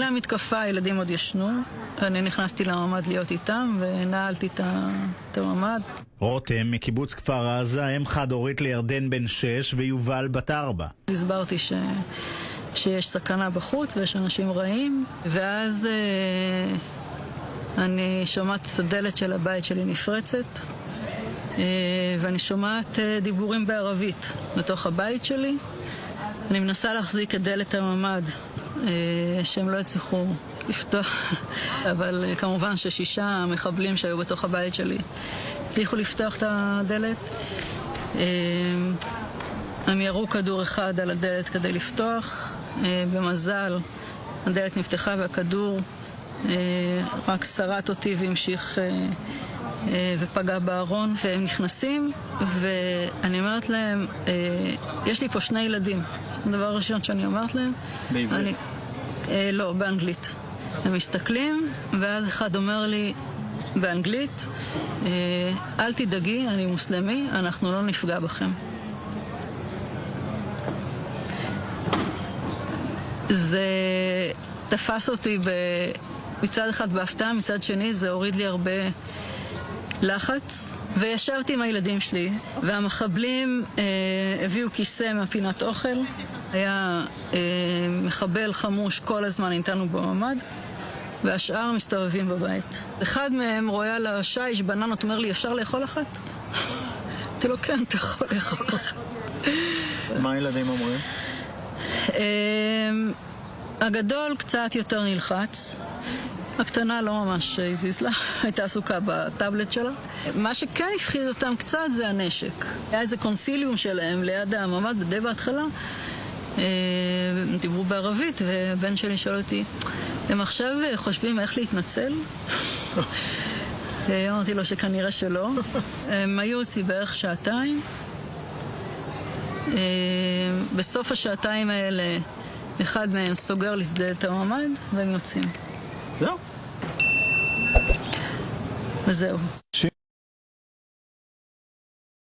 כשהתחילה המתקפה, הילדים עוד ישנו. אני נכנסתי לממ"ד להיות איתם ונעלתי את הממ"ד. רותם מקיבוץ כפר עזה, אם חד-הורית לירדן בן 6 ויובל בת 4. הסברתי שיש סכנה בחוץ ויש אנשים רעים, ואז אני שומעת את הדלת של הבית שלי נפרצת, ואני שומעת דיבורים בערבית בתוך הבית שלי. אני מנסה להחזיק את דלת הממ"ד, שהם לא הצליחו לפתוח, אבל כמובן ש6 מחבלים שהיו בתוך הבית שלי הצליחו לפתוח את הדלת. הם ירו כדור אחד על הדלת כדי לפתוח. במזל הדלת נפתחה והכדור רק שרט אותי והמשיך ופגע בארון, והם נכנסים ואני אומרת להם, יש לי פה 2 ילדים. הדבר הראשון שאני אומרת להם, בעברית? לא, באנגלית. הם מסתכלים ואז אחד אומר לי באנגלית, אל תדאגי, אני מוסלמי, אנחנו לא נפגע בכם. זה תפס אותי מצד אחד בהפתעה, מצד שני זה הוריד לי הרבה לחץ, וישבתי עם הילדים שלי, והמחבלים הביאו כיסא מהפינת אוכל. היה מחבל חמוש כל הזמן איתנו בממ"ד, והשאר מסתובבים בבית. אחד מהם רואה על השיש בננות, אומר לי, אפשר לאכול אחת? אמרתי לו, כן, אתה יכול לאכול אחת. מה הילדים אומרים? הגדול קצת יותר נלחץ, הקטנה לא ממש הזיז לה, הייתה עסוקה בטאבלט שלה. מה שכן הפחיד אותם קצת זה הנשק. היה איזה קונסיליום שלהם ליד הממ"ד די בהתחלה, הם דיברו בערבית, ובן שלי שואל אותי, הם עכשיו חושבים איך להתנצל? אמרתי לו שכנראה שלא. הם היו אצלי בערך 2 שעתיים. בסוף השעתיים האלה אחד מהם סוגר לסדד את הממ"ד והם יוצאים. זהו. וזהו.